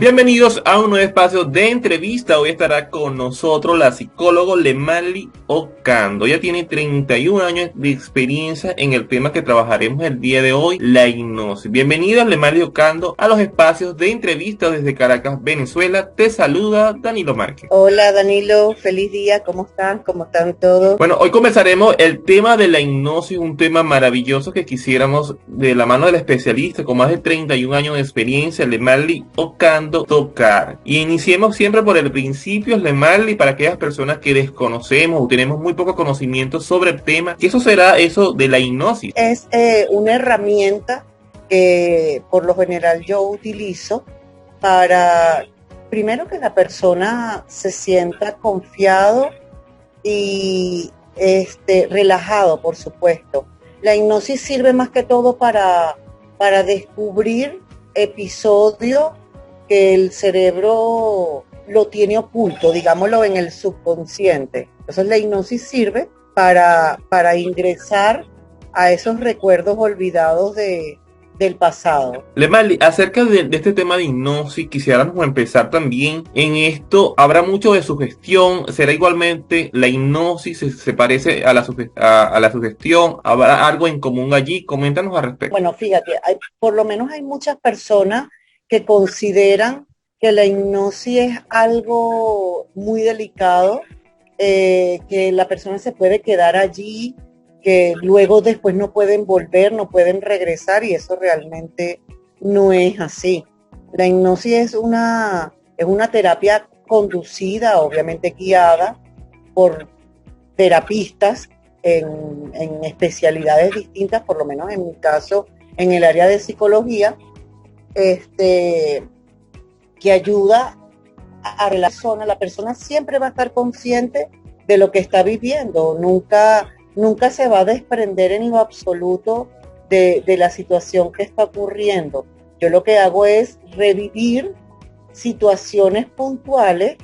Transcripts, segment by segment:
Bienvenidos a un nuevo espacio de entrevista. Hoy estará con nosotros la psicóloga Lemali Ocando. Ella tiene 31 años de experiencia en el tema que trabajaremos el día de hoy, la hipnosis. Bienvenida Lemali Ocando a los espacios de entrevista desde Caracas, Venezuela. Te saluda Danilo Márquez. Hola Danilo, feliz día, ¿cómo están? ¿Cómo están todos? Bueno, hoy comenzaremos el tema de la hipnosis, un tema maravilloso que quisiéramos de la mano del especialista con más de 31 años de experiencia, Lemali Ocando, tocar. Y iniciemos siempre por el principio, Lemali, para aquellas personas que desconocemos o tenemos muy poco conocimiento sobre el tema. ¿Qué eso será eso de la hipnosis? Es una herramienta que por lo general yo utilizo para, primero, que la persona se sienta confiado y relajado, por supuesto. La hipnosis sirve más que todo para descubrir episodios que el cerebro lo tiene oculto, digámoslo, en el subconsciente. Entonces la hipnosis sirve para ingresar a esos recuerdos olvidados del pasado. Lemali, acerca de este tema de hipnosis, quisiéramos empezar también en esto. Habrá mucho de sugestión. ¿Será igualmente la hipnosis? ¿Se parece a la sugestión? ¿Habrá algo en común allí? Coméntanos al respecto. Bueno, fíjate, por lo menos hay muchas personas que consideran que la hipnosis es algo muy delicado, que la persona se puede quedar allí, que luego después no pueden volver, no pueden regresar, y eso realmente no es así. La hipnosis es una terapia conducida, obviamente guiada por terapistas en especialidades distintas, por lo menos en mi caso, en el área de psicología, que ayuda a relacionar. La persona siempre va a estar consciente de lo que está viviendo, nunca se va a desprender en lo absoluto de la situación que está ocurriendo. Yo lo que hago es revivir situaciones puntuales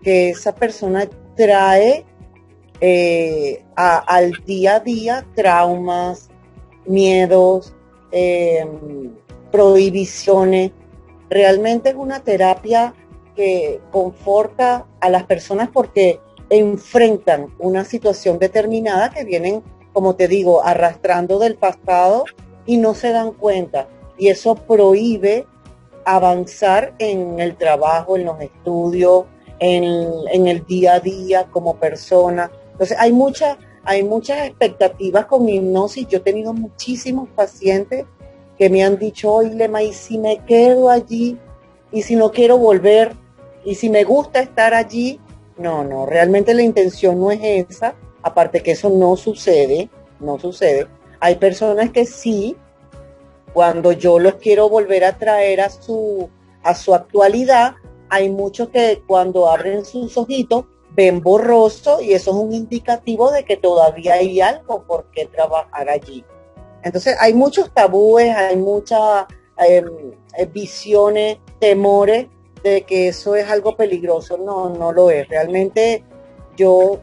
que esa persona trae al día a día, traumas, miedos, prohibiciones. Realmente es una terapia que conforta a las personas porque enfrentan una situación determinada que vienen, como te digo, arrastrando del pasado y no se dan cuenta. Y eso prohíbe avanzar en el trabajo, en los estudios, en el día a día como persona. Entonces hay muchas expectativas con mi hipnosis. Yo he tenido muchísimos pacientes que me han dicho, oye, Lema, ¿y si me quedo allí? ¿Y si no quiero volver? ¿Y si me gusta estar allí? No, realmente la intención no es esa, aparte que eso no sucede. Hay personas que sí, cuando yo los quiero volver a traer a su actualidad, hay muchos que cuando abren sus ojitos ven borroso y eso es un indicativo de que todavía hay algo por qué trabajar allí. Entonces hay muchos tabúes, hay muchas visiones, temores de que eso es algo peligroso. No lo es. Realmente yo,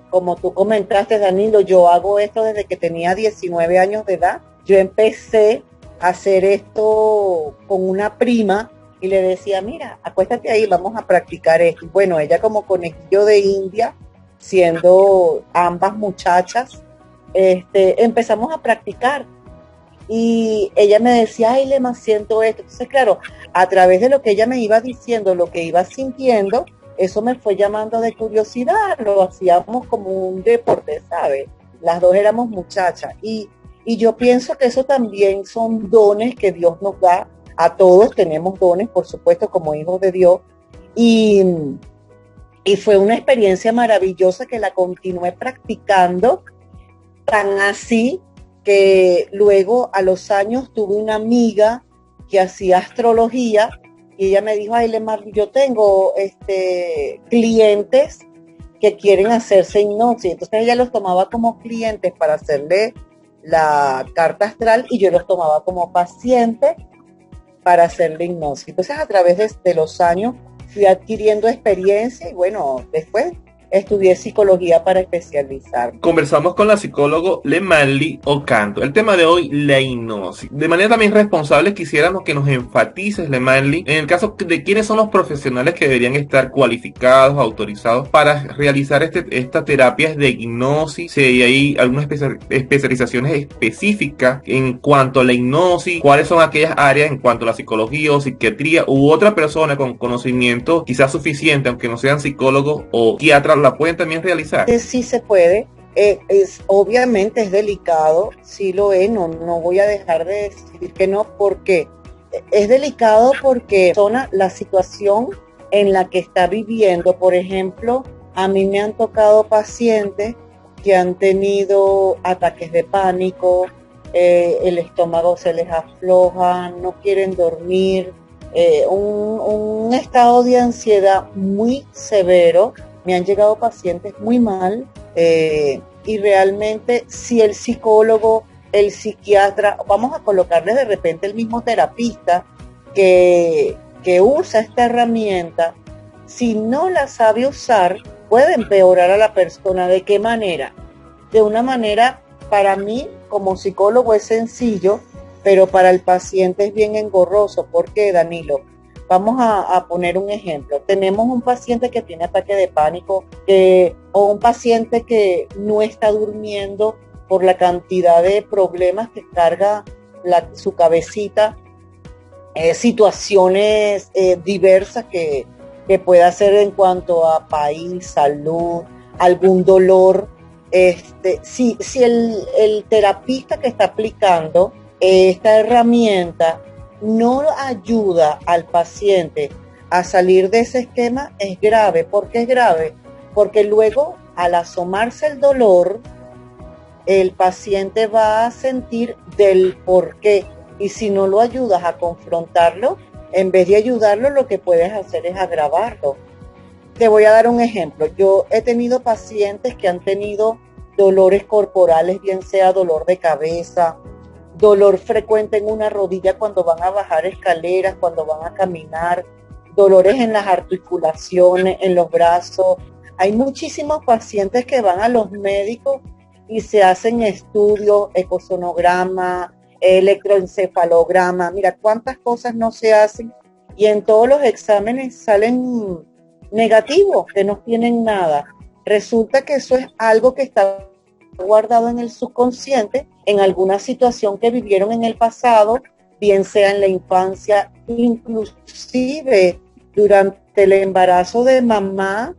como tú comentaste, Danilo, yo hago esto desde que tenía 19 años de edad. Yo empecé a hacer esto con una prima y le decía, mira, acuéstate ahí, vamos a practicar esto. Bueno, ella como conejillo de India, siendo ambas muchachas, empezamos a practicar. Y ella me decía, ay, Lema, siento esto. Entonces, claro, a través de lo que ella me iba diciendo, lo que iba sintiendo, eso me fue llamando de curiosidad. Lo hacíamos como un deporte, ¿sabes? Las dos éramos muchachas. Y yo pienso que eso también son dones que Dios nos da. A todos tenemos dones, por supuesto, como hijos de Dios. Y fue una experiencia maravillosa que la continué practicando, tan así que luego a los años tuve una amiga que hacía astrología y ella me dijo, ay, Lemar, yo tengo clientes que quieren hacerse hipnosis. Entonces ella los tomaba como clientes para hacerle la carta astral y yo los tomaba como pacientes para hacerle hipnosis. Entonces a través de los años fui adquiriendo experiencia y bueno, después estudié psicología para especializarme. Conversamos con la psicóloga Lemarly Ocando. El tema de hoy, la hipnosis. De manera también responsable, quisiéramos que nos enfatices, Lemarly, en el caso de quiénes son los profesionales que deberían estar cualificados, autorizados para realizar estas terapias de hipnosis. Si hay algunas especializaciones específicas en cuanto a la hipnosis, cuáles son aquellas áreas en cuanto a la psicología o psiquiatría u otra persona con conocimiento quizás suficiente, aunque no sean psicólogos o psiquiatras, la pueden también realizar. Sí se puede. Obviamente es delicado, sí lo es, no voy a dejar de decir que no, porque es delicado porque la situación en la que está viviendo. Por ejemplo, a mí me han tocado pacientes que han tenido ataques de pánico, el estómago se les afloja, no quieren dormir, un estado de ansiedad muy severo. Me han llegado pacientes muy mal, y realmente si el psicólogo, el psiquiatra, vamos a colocarle de repente el mismo terapista que usa esta herramienta, si no la sabe usar, puede empeorar a la persona. ¿De qué manera? De una manera, para mí como psicólogo es sencillo, pero para el paciente es bien engorroso. ¿Por qué, Danilo? Vamos a poner un ejemplo. Tenemos un paciente que tiene ataque de pánico, o un paciente que no está durmiendo por la cantidad de problemas que carga su cabecita, situaciones diversas que pueda ser en cuanto a país, salud, algún dolor. Si el terapista que está aplicando esta herramienta no ayuda al paciente a salir de ese esquema, es grave. ¿Por qué es grave? Porque luego, al asomarse el dolor, el paciente va a sentir del por qué. Y si no lo ayudas a confrontarlo, en vez de ayudarlo, lo que puedes hacer es agravarlo. Te voy a dar un ejemplo. Yo he tenido pacientes que han tenido dolores corporales, bien sea dolor de cabeza, dolor frecuente en una rodilla cuando van a bajar escaleras, cuando van a caminar, dolores en las articulaciones, en los brazos. Hay muchísimos pacientes que van a los médicos y se hacen estudios, ecosonograma, electroencefalograma. Mira cuántas cosas no se hacen, y en todos los exámenes salen negativos, que no tienen nada. Resulta que eso es algo que está guardado en el subconsciente, en alguna situación que vivieron en el pasado, bien sea en la infancia, inclusive durante el embarazo de mamá.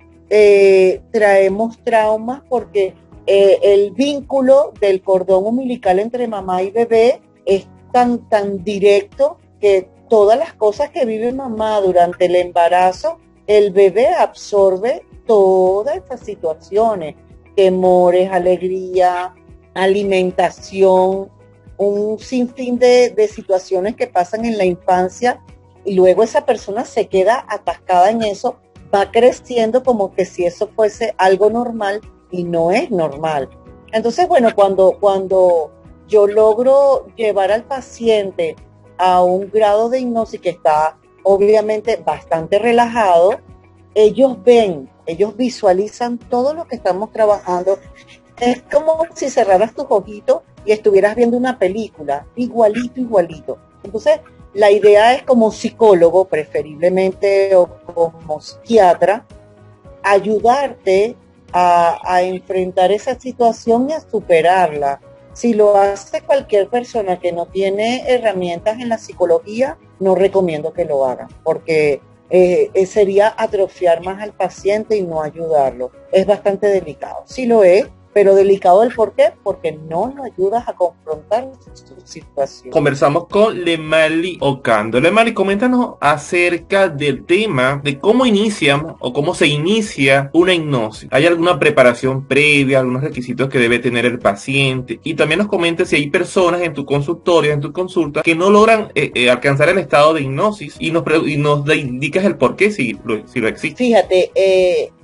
Traemos traumas porque el vínculo del cordón umbilical entre mamá y bebé es tan directo que todas las cosas que vive mamá durante el embarazo, el bebé absorbe todas esas situaciones, temores, alegría, alimentación, un sinfín de situaciones que pasan en la infancia, y luego esa persona se queda atascada en eso, va creciendo como que si eso fuese algo normal, y no es normal. Entonces, bueno, cuando yo logro llevar al paciente a un grado de hipnosis que está obviamente bastante relajado, ellos visualizan todo lo que estamos trabajando. Es como si cerraras tus ojitos y estuvieras viendo una película, igualito. Entonces, la idea es, como psicólogo, preferiblemente, o como psiquiatra, ayudarte a enfrentar esa situación y a superarla. Si lo hace cualquier persona que no tiene herramientas en la psicología, no recomiendo que lo haga, porque sería atrofiar más al paciente y no ayudarlo. Es bastante delicado, sí lo es, pero delicado el por qué, porque no lo ayudas a confrontar su situación. Conversamos con Lemarly Ocando. Lemarly, coméntanos acerca del tema de cómo inician o cómo se inicia una hipnosis. ¿Hay alguna preparación previa, algunos requisitos que debe tener el paciente? Y también nos comentes si hay personas en tu consultorio, en tu consulta, que no logran alcanzar el estado de hipnosis, y nos indicas el por qué, si lo existe. Fíjate,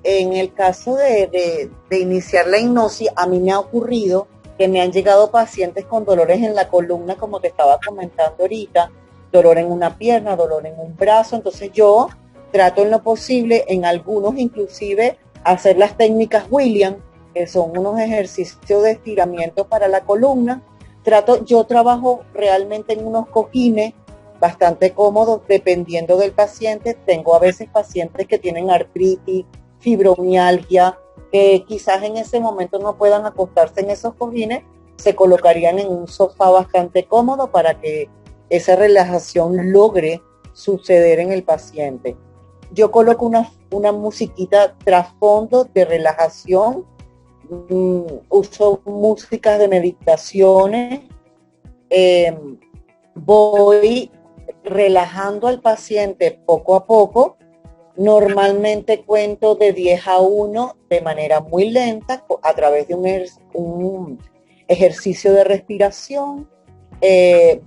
en el caso de iniciar la hipnosis, a mí me ha ocurrido que me han llegado pacientes con dolores en la columna, como te estaba comentando ahorita, dolor en una pierna, dolor en un brazo. Entonces yo trato en lo posible, en algunos inclusive hacer las técnicas William, que son unos ejercicios de estiramiento para la columna. Yo trabajo realmente en unos cojines bastante cómodos dependiendo del paciente. Tengo a veces pacientes que tienen artritis, fibromialgia, que quizás en ese momento no puedan acostarse en esos cojines, se colocarían en un sofá bastante cómodo para que esa relajación logre suceder en el paciente. Yo coloco una musiquita trasfondo de relajación, uso músicas de meditaciones, voy relajando al paciente poco a poco. Normalmente cuento de 10 a 1 de manera muy lenta a través de un ejercicio de respiración.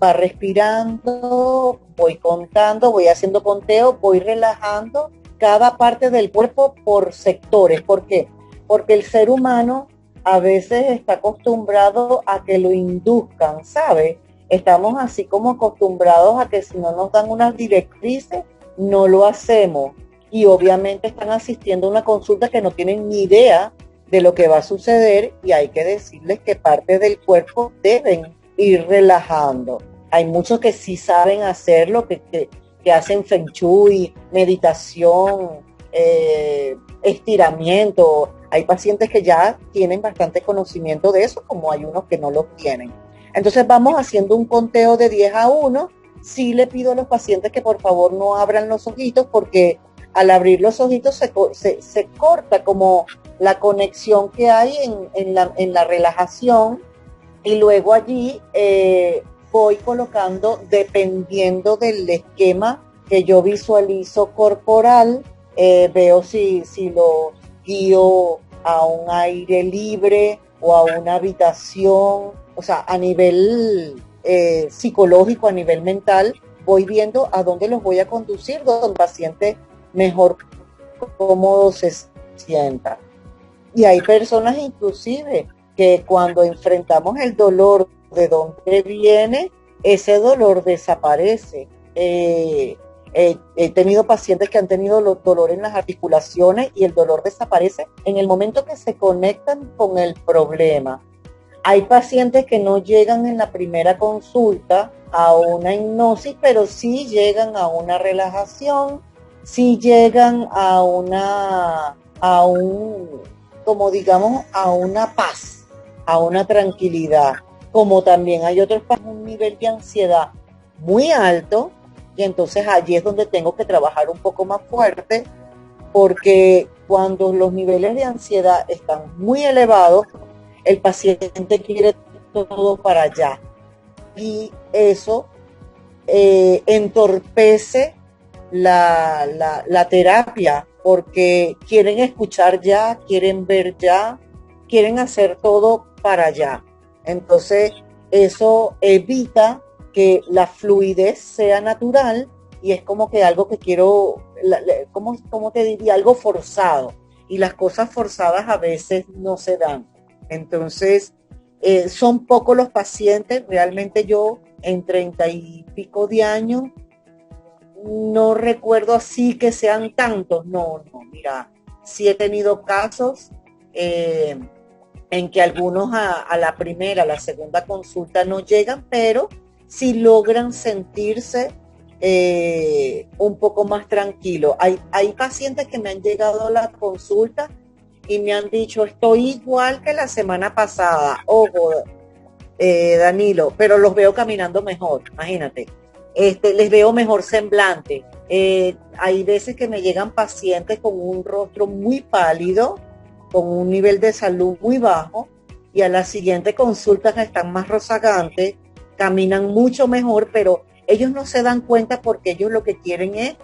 Va respirando, voy contando, voy haciendo conteo, voy relajando cada parte del cuerpo por sectores. ¿Por qué? Porque el ser humano a veces está acostumbrado a que lo induzcan, ¿sabe? Estamos así como acostumbrados a que si no nos dan unas directrices, no lo hacemos. Y obviamente están asistiendo a una consulta que no tienen ni idea de lo que va a suceder y hay que decirles que parte del cuerpo deben ir relajando. Hay muchos que sí saben hacerlo, que hacen feng shui, meditación, estiramiento. Hay pacientes que ya tienen bastante conocimiento de eso, como hay unos que no lo tienen. Entonces vamos haciendo un conteo de 10 a 1. Sí le pido a los pacientes que por favor no abran los ojitos, porque al abrir los ojitos se corta como la conexión que hay en la relajación, y luego allí voy colocando, dependiendo del esquema que yo visualizo corporal, veo si lo guío a un aire libre o a una habitación, o sea, a nivel psicológico, a nivel mental, voy viendo a dónde los voy a conducir, donde el paciente mejor cómodo se sienta. Y hay personas inclusive que cuando enfrentamos el dolor de dónde viene, ese dolor desaparece. He tenido pacientes que han tenido dolor en las articulaciones y el dolor desaparece en el momento que se conectan con el problema. Hay pacientes que no llegan en la primera consulta a una hipnosis, pero sí llegan a una relajación, sí llegan a como digamos, a una paz, a una tranquilidad. Como también hay otros con un nivel de ansiedad muy alto, y entonces allí es donde tengo que trabajar un poco más fuerte, porque cuando los niveles de ansiedad están muy elevados, el paciente quiere todo para allá. Y eso entorpece la terapia, porque quieren escuchar ya, quieren ver ya, quieren hacer todo para allá. Entonces, eso evita que la fluidez sea natural, y es como que algo que quiero, ¿cómo te diría? Algo forzado. Y las cosas forzadas a veces no se dan. Entonces, son pocos los pacientes. Realmente yo, en 30 y pico de años, no recuerdo así que sean tantos. No, mira, sí he tenido casos en que algunos a la primera, a la segunda consulta no llegan, pero sí logran sentirse un poco más tranquilos. Hay pacientes que me han llegado a la consulta y me han dicho, estoy igual que la semana pasada, ojo, Danilo, pero los veo caminando mejor, imagínate. Les veo mejor semblante. Hay veces que me llegan pacientes con un rostro muy pálido, con un nivel de salud muy bajo, y a la siguiente consulta están más rozagantes, caminan mucho mejor, pero ellos no se dan cuenta porque ellos lo que quieren es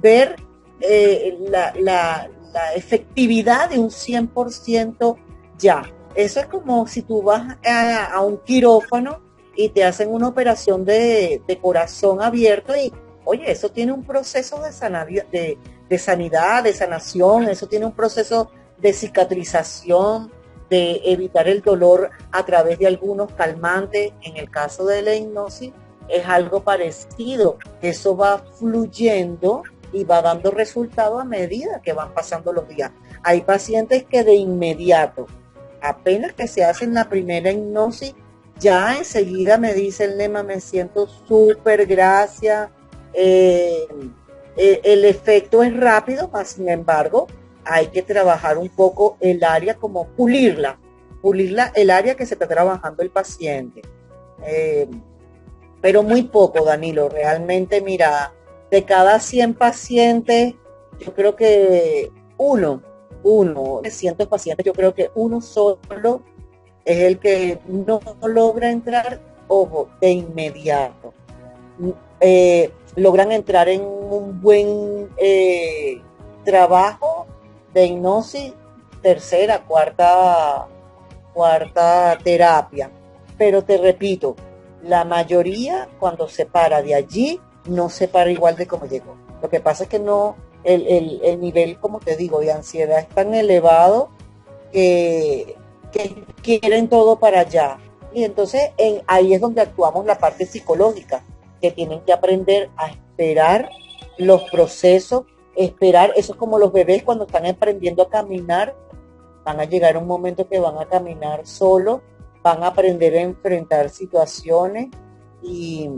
ver la efectividad de un 100% ya. Eso es como si tú vas a un quirófano y te hacen una operación de corazón abierto, y oye, eso tiene un proceso de sanidad, de sanación, eso tiene un proceso de cicatrización, de evitar el dolor a través de algunos calmantes. En el caso de la hipnosis es algo parecido, eso va fluyendo y va dando resultado a medida que van pasando los días. Hay pacientes que de inmediato, apenas que se hacen la primera hipnosis, ya enseguida me dice el lema, me siento súper, gracias. Eh, el efecto es rápido, mas sin embargo, hay que trabajar un poco el área, como pulirla el área que se está trabajando el paciente. Eh, pero muy poco, Danilo, realmente, mira, de cada 100 pacientes, yo creo que de cientos pacientes, yo creo que uno solo es el que no logra entrar, ojo, de inmediato. Logran entrar en un buen trabajo de hipnosis, tercera, cuarta terapia. Pero te repito, la mayoría cuando se para de allí, no se para igual de como llegó. Lo que pasa es que no, el nivel, como te digo, de ansiedad es tan elevado que quieren todo para allá. Y entonces ahí es donde actuamos la parte psicológica, que tienen que aprender a esperar los procesos, esperar, eso es como los bebés cuando están aprendiendo a caminar, van a llegar a un momento que van a caminar solo, van a aprender a enfrentar situaciones y,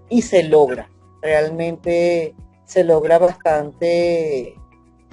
y se logra, realmente se logra bastante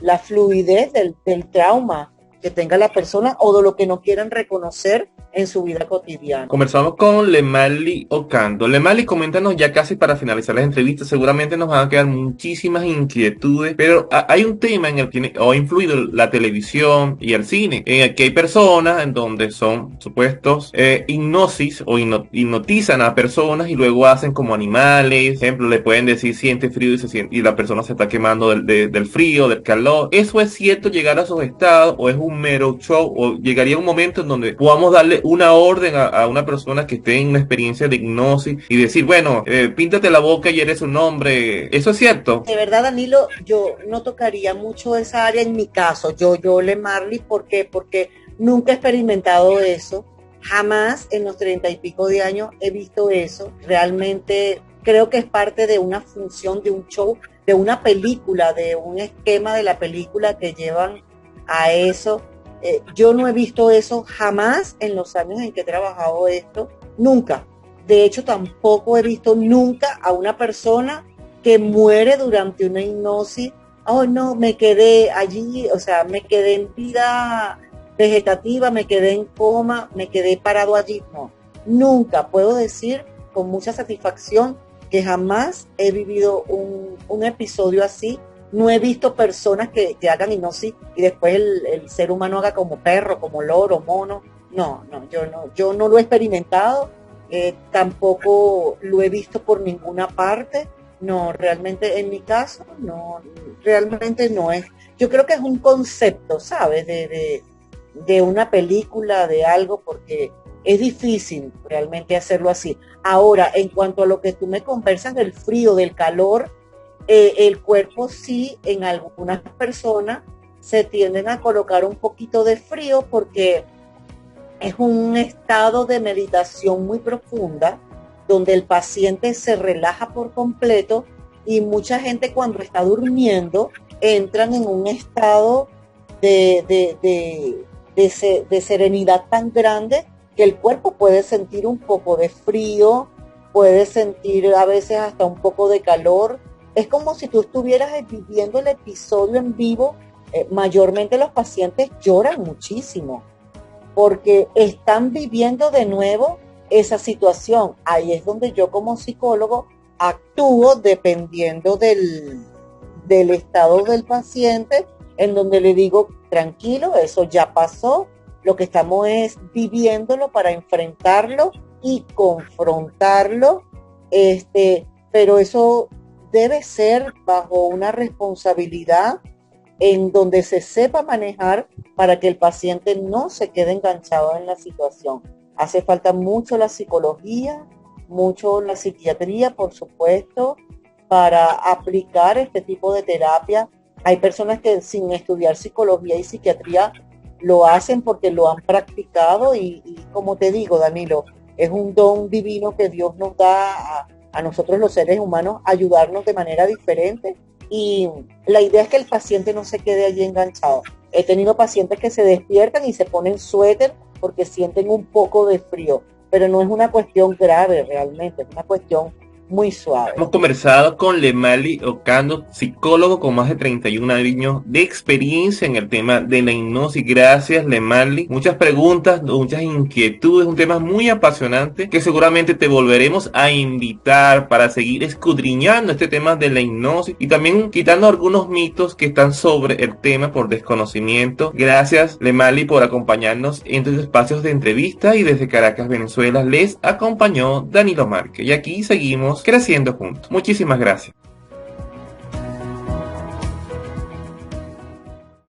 la fluidez del trauma que tenga la persona o de lo que no quieran reconocer en su vida cotidiana. Conversamos con Lemali Ocando. Lemali, coméntanos ya casi para finalizar las entrevistas. Seguramente nos van a quedar muchísimas inquietudes, pero hay un tema en el que ha influido la televisión y el cine, en el que hay personas en donde son supuestos hipnosis o hipnotizan a personas y luego hacen como animales. Por ejemplo, le pueden decir siente frío y la persona se está quemando del frío, del calor. ¿Eso es cierto, llegar a esos estados, o es un mero show, o llegaría un momento en donde podamos darle una orden a una persona que esté en una experiencia de hipnosis y decir, bueno, píntate la boca y eres un hombre? ¿Eso es cierto? De verdad, Danilo, yo no tocaría mucho esa área en mi caso. Yo Marley, ¿por qué? Porque nunca he experimentado eso. Jamás en los 30 y pico de años he visto eso. Realmente creo que es parte de una función, de un show, de una película, de un esquema de la película que llevan a eso. Yo no he visto eso jamás en los años en que he trabajado esto, nunca. De hecho, tampoco he visto nunca a una persona que muere durante una hipnosis. Oh, no, me quedé allí, o sea, me quedé en vida vegetativa, me quedé en coma, me quedé parado allí. No, nunca puedo decir con mucha satisfacción que jamás he vivido un episodio así. No he visto personas que hagan hipnosis y después el ser humano haga como perro, como loro, mono. No, yo no lo he experimentado, tampoco lo he visto por ninguna parte. No, realmente en mi caso, no, realmente no es. Yo creo que es un concepto, ¿sabes? De una película, de algo, porque es difícil realmente hacerlo así. Ahora, en cuanto a lo que tú me conversas del frío, del calor, el cuerpo sí, en algunas personas se tienden a colocar un poquito de frío porque es un estado de meditación muy profunda donde el paciente se relaja por completo y mucha gente cuando está durmiendo entran en un estado de serenidad tan grande que el cuerpo puede sentir un poco de frío, puede sentir a veces hasta un poco de calor. Es como si tú estuvieras viviendo el episodio en vivo. Mayormente los pacientes lloran muchísimo porque están viviendo de nuevo esa situación. Ahí es donde yo como psicólogo actúo dependiendo del estado del paciente, en donde le digo, tranquilo, eso ya pasó, lo que estamos es viviéndolo para enfrentarlo y confrontarlo, pero eso debe ser bajo una responsabilidad en donde se sepa manejar para que el paciente no se quede enganchado en la situación. Hace falta mucho la psicología, mucho la psiquiatría, por supuesto, para aplicar este tipo de terapia. Hay personas que sin estudiar psicología y psiquiatría lo hacen porque lo han practicado y como te digo, Danilo, es un don divino que Dios nos da a nosotros los seres humanos, ayudarnos de manera diferente y la idea es que el paciente no se quede allí enganchado. He tenido pacientes que se despiertan y se ponen suéter porque sienten un poco de frío, pero no es una cuestión grave realmente, es una cuestión muy suave. Hemos conversado con Lemali Ocando, psicólogo con más de 31 años de experiencia en el tema de la hipnosis. Gracias, Lemali. Muchas preguntas, muchas inquietudes, un tema muy apasionante que seguramente te volveremos a invitar para seguir escudriñando este tema de la hipnosis y también quitando algunos mitos que están sobre el tema por desconocimiento. Gracias, Lemali, por acompañarnos en tus espacios de entrevista, y desde Caracas, Venezuela, les acompañó Danilo Márquez. Y aquí seguimos creciendo juntos. Muchísimas gracias.